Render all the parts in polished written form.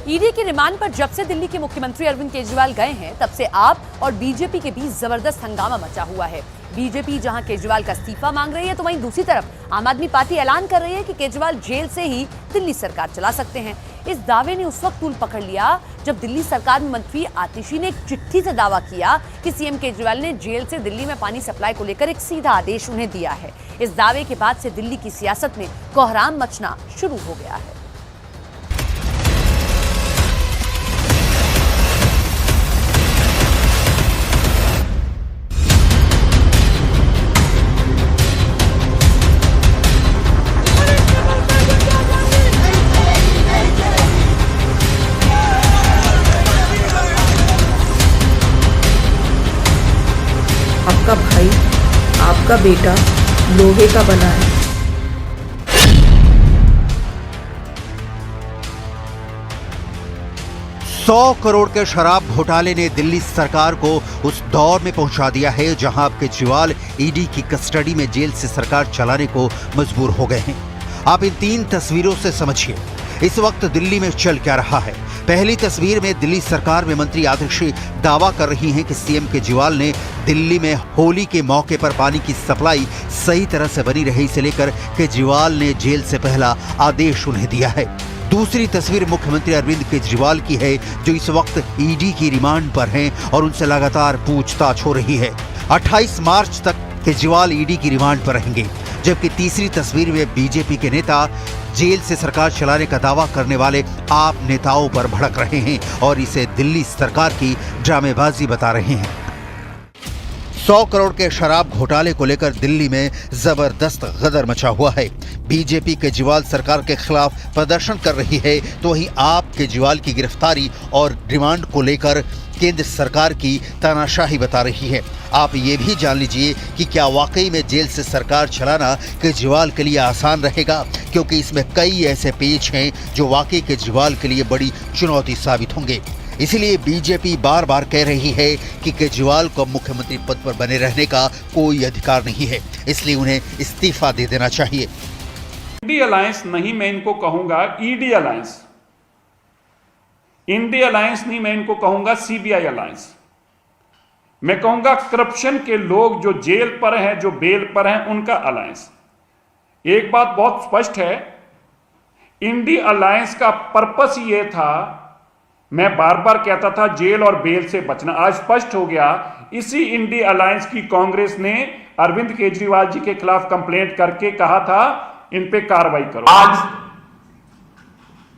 ED के remand पर जब से दिल्ली के मुख्यमंत्री अरविंद केजरीवाल गए हैं, तब से आप और बीजेपी के बीच जबरदस्त हंगामा मचा हुआ है। बीजेपी जहां केजरीवाल का इस्तीफा मांग रही है, तो वहीं दूसरी तरफ आम आदमी पार्टी ऐलान कर रही है कि केजरीवाल जेल से ही दिल्ली सरकार चला सकते हैं। इस दावे ने उस वक्त तूल पकड़ लिया जब दिल्ली सरकार में मंत्री आतिशी ने एक चिट्ठी से दावा किया कि सीएम केजरीवाल ने जेल से दिल्ली में पानी सप्लाई को लेकर एक सीधा आदेश उन्हें दिया है। इस दावे के बाद से दिल्ली की सियासत में कोहराम मचना शुरू हो गया है। आपका भाई, आपका बेटा लोहे का बना है। $100 करोड़ के शराब घोटाले ने दिल्ली सरकार को उस दौर में पहुंचा दिया है जहां अब केजरीवाल ईडी की कस्टडी में जेल से सरकार चलाने को मजबूर हो गए हैं। आप इन 3 तस्वीरों से समझिए इस वक्त दिल्ली में चल क्या रहा है। पहली तस्वीर में दिल्ली सरकार में मंत्री आतिशी दावा कर रही हैं कि सीएम केजरीवाल ने दिल्ली में होली के मौके पर पानी की सप्लाई सही तरह से बनी रही, इसे लेकर केजरीवाल ने जेल से पहला आदेश उन्हें दिया है। दूसरी तस्वीर मुख्यमंत्री अरविंद केजरीवाल की है, जो इस वक्त ईडी की रिमांड पर हैं और उनसे लगातार पूछताछ हो रही है। 28 मार्च तक केजरीवाल ईडी की रिमांड पर रहेंगे। जबकि तीसरी तस्वीर में बीजेपी के नेता जेल से सरकार चलाने का दावा करने वाले आप नेताओं पर भड़क रहे हैं और इसे दिल्ली सरकार की ड्रामेबाजी बता रहे हैं। 100 करोड़ के शराब घोटाले को लेकर दिल्ली में जबरदस्त गदर मचा हुआ है। बीजेपी केजरीवाल सरकार के खिलाफ प्रदर्शन कर रही है, तो वहीं आप केजरीवाल की गिरफ्तारी और रिमांड को लेकर केंद्र सरकार की तानाशाही बता रही है। आप ये भी जान लीजिए कि क्या वाकई में जेल से सरकार चलाना केजरीवाल के लिए आसान रहेगा, क्योंकि इसमें कई ऐसे पेच हैं जो वाकई केजरीवाल के लिए बड़ी चुनौती साबित होंगे। इसीलिए बीजेपी बार बार कह रही है कि केजरीवाल को मुख्यमंत्री पद पर बने रहने का कोई अधिकार नहीं है, इसलिए उन्हें इस्तीफा दे देना चाहिए। इंडी अलायंस नहीं, मैं इनको कहूंगा ईडी अलायंस। इंडी अलायंस नहीं, मैं इनको कहूंगा सीबीआई अलायंस। मैं कहूंगा करप्शन के लोग जो जेल पर हैं, जो बेल पर हैं, उनका अलायंस। एक बात बहुत स्पष्ट है, इंडी अलायंस का पर्पस ये था, मैं बार बार कहता था जेल और बेल से बचना, आज स्पष्ट हो गया। इसी इंडी अलायंस की कांग्रेस ने अरविंद केजरीवाल जी के खिलाफ कंप्लेंट करके कहा था इन पे कार्रवाई करो। आज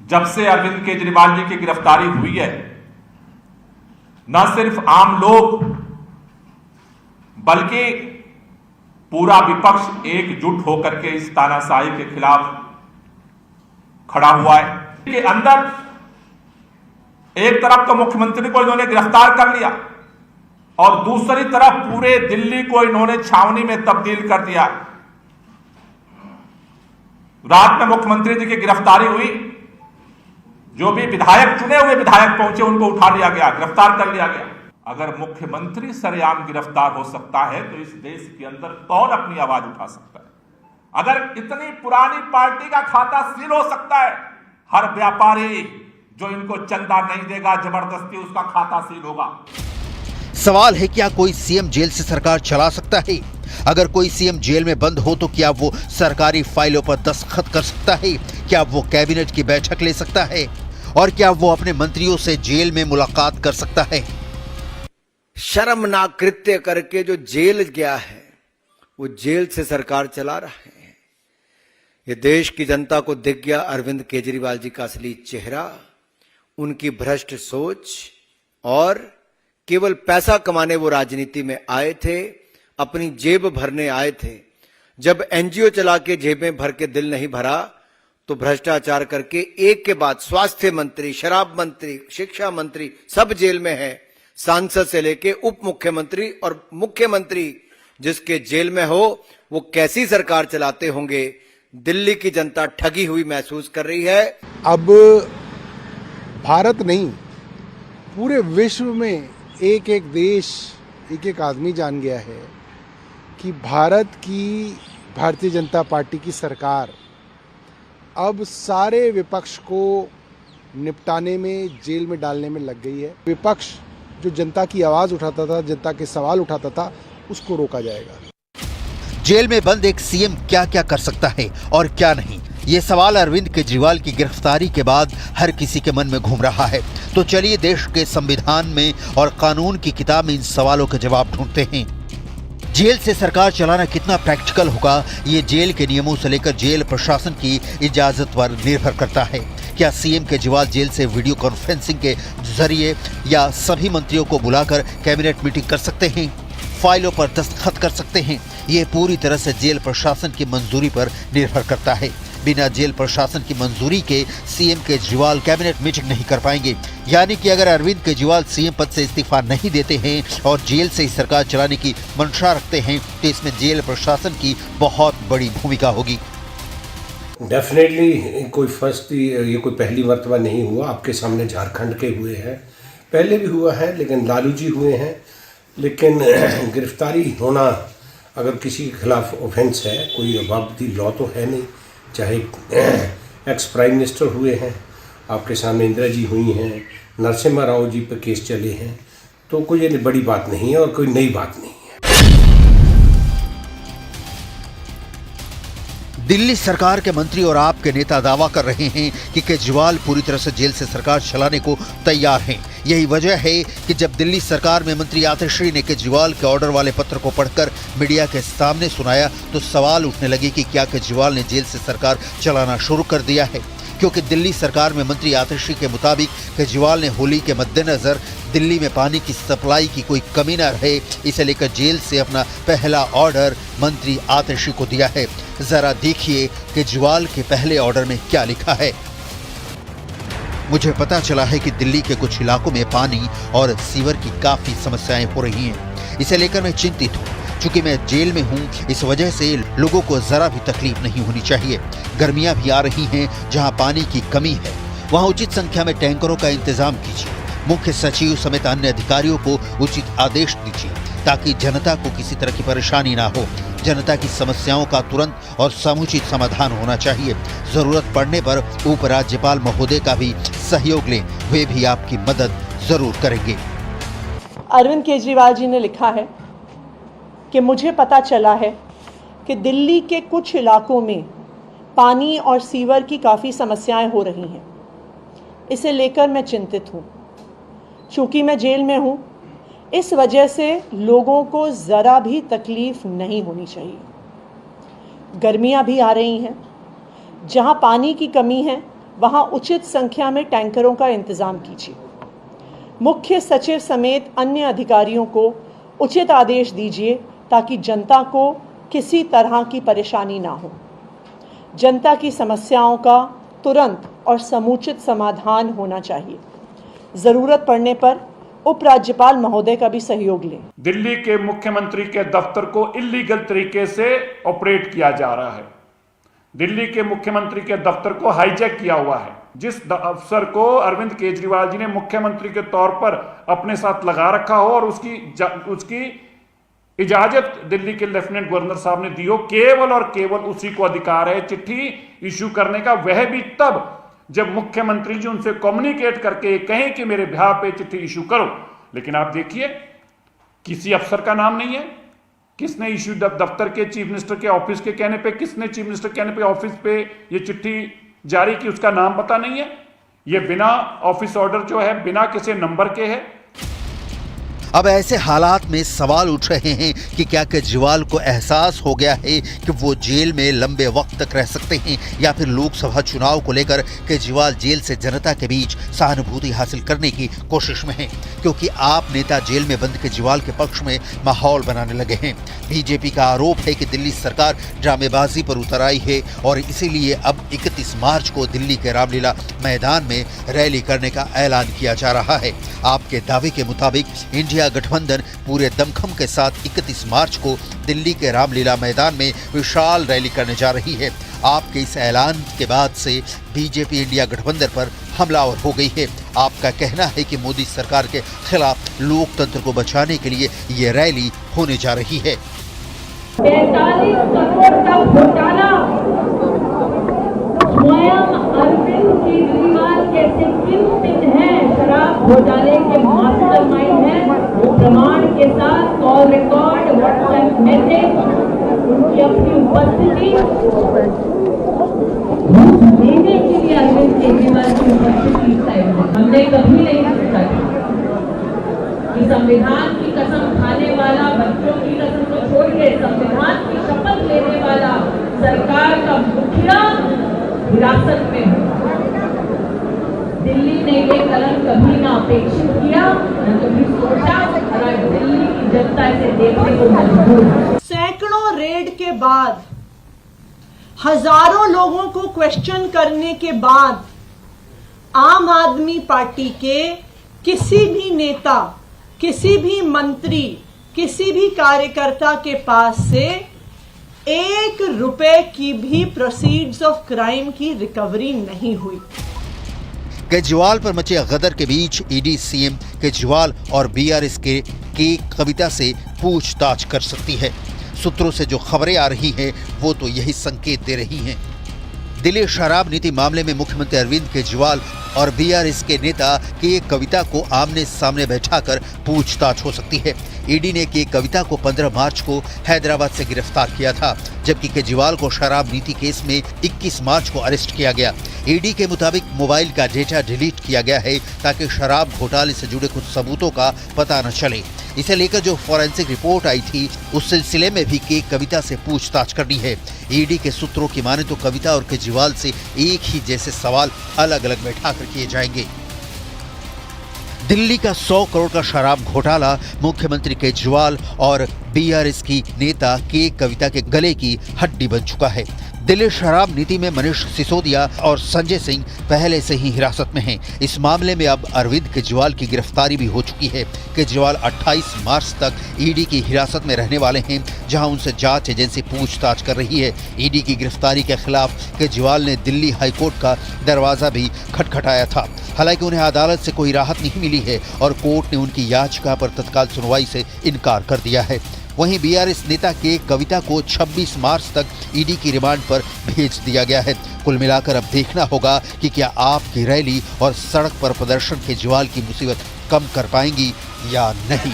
जब से अरविंद केजरीवाल जी की गिरफ्तारी हुई है, न सिर्फ आम लोग बल्कि पूरा विपक्ष एकजुट होकर के इस तानाशाही के खिलाफ खड़ा हुआ है। के अंदर एक तरफ तो मुख्यमंत्री को इन्होंने गिरफ्तार कर लिया और दूसरी तरफ पूरे दिल्ली को इन्होंने छावनी में तब्दील कर दिया। रात में मुख्यमंत्री जी की गिरफ्तारी हुई, जो भी विधायक, चुने हुए विधायक पहुंचे, उनको उठा लिया गया, गिरफ्तार कर लिया गया। अगर मुख्यमंत्री सरेआम गिरफ्तार हो सकता है तो इस देश के अंदर कौन अपनी आवाज उठा सकता है? अगर इतनी पुरानी पार्टी का खाता सील हो सकता है, हर व्यापारी जो इनको चंदा नहीं देगा जबरदस्ती उसका खाता सील होगा। सवाल है, क्या कोई सीएम जेल से सरकार चला सकता है? अगर कोई सीएम जेल में बंद हो तो क्या वो सरकारी फाइलों पर दस्तखत कर सकता है? क्या वो कैबिनेट की बैठक ले सकता है? और क्या वो अपने मंत्रियों से जेल में मुलाकात कर सकता है? शर्मनाक कृत्य करके जो जेल गया है, वो जेल से सरकार चला रहा है। ये देश की जनता को दिख गया अरविंद केजरीवाल जी का असली चेहरा, उनकी भ्रष्ट सोच, और केवल पैसा कमाने वो राजनीति में आए थे, अपनी जेब भरने आए थे। जब एनजीओ चला के जेबें भर के दिल नहीं भरा, तो भ्रष्टाचार करके एक के बाद स्वास्थ्य मंत्री, शराब मंत्री, शिक्षा मंत्री सब जेल में है। सांसद से लेके उप मुख्यमंत्री और मुख्यमंत्री जिसके जेल में हो, वो कैसी सरकार चलाते होंगे? दिल्ली की जनता ठगी हुई महसूस कर रही है। अब भारत नहीं, पूरे विश्व में एक एक देश, एक एक आदमी जान गया है कि भारत की भारतीय जनता पार्टी की सरकार अब सारे विपक्ष को निपटाने में, जेल में डालने में लग गई है। विपक्ष जो जनता की आवाज़ उठाता था, जनता के सवाल उठाता था, उसको रोका जाएगा। जेल में बंद एक सीएम क्या क्या कर सकता है और क्या नहीं, ये सवाल अरविंद केजरीवाल की गिरफ्तारी के बाद हर किसी के मन में घूम रहा है। तो चलिए देश के संविधान में और कानून की किताब में इन सवालों के जवाब ढूंढते हैं। जेल से सरकार चलाना कितना प्रैक्टिकल होगा, ये जेल के नियमों से लेकर जेल प्रशासन की इजाजत पर निर्भर करता है। क्या सीएम केजरीवाल जेल से वीडियो कॉन्फ्रेंसिंग के जरिए या सभी मंत्रियों को बुलाकर कैबिनेट मीटिंग कर सकते हैं, फाइलों पर दस्तखत कर सकते हैं? ये पूरी तरह से जेल प्रशासन की मंजूरी पर निर्भर करता है। बिना जेल प्रशासन की मंजूरी के सीएम केजरीवाल कैबिनेट मीटिंग नहीं कर पाएंगे। यानी कि अगर अरविंद केजरीवाल सीएम पद से इस्तीफा नहीं देते हैं और जेल से ही सरकार चलाने की मंशा रखते हैं तो इसमें जेल प्रशासन की बहुत बड़ी भूमिका होगी। डेफिनेटली ये कोई पहली मर्तबा नहीं हुआ। आपके सामने झारखंड के हुए हैं, पहले भी हुआ है, लेकिन लालू जी हुए हैं। लेकिन गिरफ्तारी होना अगर किसी के खिलाफ ऑफेंस है, कोई अबाबती लॉ तो है नहीं। चाहे एक्स प्राइम मिनिस्टर हुए हैं, आपके सामने इंदिरा जी हुई हैं, नरसिम्हा राव जी पर केस चले हैं, तो कोई बड़ी बात नहीं है और कोई नई बात नहीं है। दिल्ली सरकार के मंत्री और आपके नेता दावा कर रहे हैं कि केजरीवाल पूरी तरह से जेल से सरकार चलाने को तैयार हैं। यही वजह है कि जब दिल्ली सरकार में मंत्री आतिशी ने केजरीवाल के ऑर्डर वाले पत्र को पढ़कर मीडिया के सामने सुनाया तो सवाल उठने लगे कि क्या केजरीवाल ने जेल से सरकार चलाना शुरू कर दिया है, क्योंकि दिल्ली सरकार में मंत्री आतिशी के मुताबिक केजरीवाल ने होली के मद्देनजर दिल्ली में पानी की सप्लाई की कोई कमी न रहे, इसे लेकर जेल से अपना पहला ऑर्डर मंत्री आतिशी को दिया है। जरा देखिए केजरीवाल के पहले ऑर्डर में क्या लिखा है। मुझे पता चला है कि दिल्ली के कुछ इलाकों में पानी और सीवर की काफी समस्याएं हो रही हैं। इसे लेकर मैं चिंतित हूँ। चूंकि मैं जेल में हूँ, इस वजह से लोगों को जरा भी तकलीफ नहीं होनी चाहिए। गर्मियां भी आ रही हैं, जहां पानी की कमी है वहां उचित संख्या में टैंकरों का इंतजाम कीजिए। मुख्य सचिव समेत अन्य अधिकारियों को उचित आदेश दीजिए ताकि जनता को किसी तरह की परेशानी ना हो। जनता की समस्याओं का तुरंत और समुचित समाधान होना चाहिए। जरूरत पड़ने पर उपराज्यपाल महोदय का भी सहयोग लें, वे भी आपकी मदद जरूर करेंगे। अरविंद केजरीवाल जी ने लिखा है कि मुझे पता चला है कि दिल्ली के कुछ इलाकों में पानी और सीवर की काफ़ी समस्याएं हो रही हैं। इसे लेकर मैं चिंतित हूँ। चूँकि मैं जेल में हूँ, इस वजह से लोगों को ज़रा भी तकलीफ़ नहीं होनी चाहिए। गर्मियाँ भी आ रही हैं, जहाँ पानी की कमी है वहाँ उचित संख्या में टैंकरों का इंतज़ाम कीजिए। मुख्य सचिव समेत अन्य अधिकारियों को उचित आदेश दीजिए ताकि जनता को किसी तरह की परेशानी ना हो। जनता की समस्याओं का तुरंत और समुचित समाधान होना चाहिए। ज़रूरत पड़ने पर उपराज्यपाल महोदय का भी सहयोग लें। दिल्ली के मुख्यमंत्री के दफ्तर को इल्लीगल तरीके से ऑपरेट किया जा रहा है। दिल्ली के मुख्यमंत्री के दफ्तर को हाईजैक किया हुआ है। जिस अफसर को अरविंद केजरीवाल जी ने मुख्यमंत्री के तौर पर अपने साथ लगा रखा हो और उसकी इजाजत दिल्ली के लेफ्टिनेंट गवर्नर साहब ने दी हो, केवल और केवल उसी को अधिकार है चिट्ठी इशू करने का। वह भी तब जब मुख्यमंत्री जी उनसे कम्युनिकेट करके कहें कि मेरे बिहाफ पे चिट्ठी इशू करो। लेकिन आप देखिए, किसी अफसर का नाम नहीं है। किसने इशू दफ्तर के चीफ मिनिस्टर के ऑफिस के कहने पे, किसने चीफ मिनिस्टर के कहने पे ऑफिस पे ये चिट्ठी जारी की, उसका नाम पता नहीं है। ये बिना ऑफिस ऑर्डर जो है, बिना किसी नंबर के है। अब ऐसे हालात में सवाल उठ रहे हैं कि क्या केजरीवाल को एहसास हो गया है कि वो जेल में लंबे वक्त तक रह सकते हैं, या फिर लोकसभा चुनाव को लेकर केजरीवाल जेल से जनता के बीच सहानुभूति हासिल करने की कोशिश में हैं, क्योंकि आप नेता जेल में बंद केजरीवाल के पक्ष में माहौल बनाने लगे हैं। बीजेपी का आरोप है कि दिल्ली सरकार ड्रामेबाजी पर उतर आई है और इसीलिए अब 31 मार्च को दिल्ली के रामलीला मैदान में रैली करने का ऐलान किया जा रहा है। आपके दावे के मुताबिक इंडिया गठबंधन पूरे दमखम के साथ 31 मार्च को दिल्ली के रामलीला मैदान में विशाल रैली करने जा रही है। आपके इस ऐलान के बाद से बीजेपी इंडिया गठबंधन पर हमलावर हो गई है। आपका कहना है कि मोदी सरकार के खिलाफ लोकतंत्र को बचाने के लिए ये रैली होने जा रही है। 43 करोड़ का घोटाला स्वयं अरविंद केजरीवाल के घोटाले के मास्टरमाइंड हैं, वो प्रमाण के साथ कॉल रिकॉर्ड, व्हाट्सएप मैसेज, उनकी अपनी उपस्थिति देने के लिए अरविंद केजरीवाल की उपस्थिति इस साइड में हमने कभी नहीं सोचा कि संविधान की कसम खाने वाला, बच्चों की कसम को छोड़ के संविधान की शपथ लेने वाला सरकार का मुखिया हिरासत में हो। दिल्ली ने ये कदम कभी ना अपेक्षित किया, न कभी सोचा, और आज दिल्ली की जनता इसे देखने को मजबूर है। सैकड़ों रेड के बाद, हजारों लोगों को क्वेश्चन करने के बाद आम आदमी पार्टी के किसी भी नेता, किसी भी मंत्री, किसी भी कार्यकर्ता के पास से 1 रुपए की भी प्रोसीड्स ऑफ क्राइम की रिकवरी नहीं हुई। केजरीवाल पर मचे गदर के बीच ईडी सीएम केजरीवाल और बीआरएस के कविता से पूछताछ कर सकती है। सूत्रों से जो खबरें आ रही हैं वो तो यही संकेत दे रही हैं। दिल्ली शराब नीति मामले में मुख्यमंत्री अरविंद केजरीवाल और बीआरएस के नेता के कविता को आमने सामने बैठाकर पूछताछ हो सकती है। ईडी ने के कविता को 15 मार्च को हैदराबाद से गिरफ्तार किया था, जबकि केजरीवाल को शराब नीति केस में 21 मार्च को अरेस्ट किया गया। ईडी के मुताबिक मोबाइल का डेटा डिलीट किया गया है ताकि शराब घोटाले से जुड़े कुछ सबूतों का पता न चले। इसे लेकर जो फॉरेंसिक रिपोर्ट आई थी उस सिलसिले में भी के कविता से पूछताछ करनी है। ईडी के सूत्रों की माने तो कविता और केजरीवाल से एक ही जैसे सवाल अलग अलग बैठाकर किए जाएंगे। दिल्ली का 100 करोड़ का शराब घोटाला मुख्यमंत्री केजरीवाल और बीआरएस की नेता के कविता के गले की हड्डी बन चुका है। दिल्ली शराब नीति में मनीष सिसोदिया और संजय सिंह पहले से ही हिरासत में हैं। इस मामले में अब अरविंद केजरीवाल की गिरफ्तारी भी हो चुकी है। केजरीवाल 28 मार्च तक ईडी की हिरासत में रहने वाले हैं, जहां उनसे जांच एजेंसी पूछताछ कर रही है। ईडी की गिरफ्तारी के खिलाफ केजरीवाल ने दिल्ली हाईकोर्ट का दरवाजा भी खटखटाया था। हालांकि उन्हें अदालत से कोई राहत नहीं मिली है और कोर्ट ने उनकी याचिका पर तत्काल सुनवाई से इनकार कर दिया है। वहीं बीआरएस नेता के कविता को 26 मार्च तक ईडी की रिमांड पर भेज दिया गया है। कुल मिलाकर अब देखना होगा कि क्या आपकी रैली और सड़क पर प्रदर्शन केजरीवाल की मुसीबत कम कर पाएंगी या नहीं।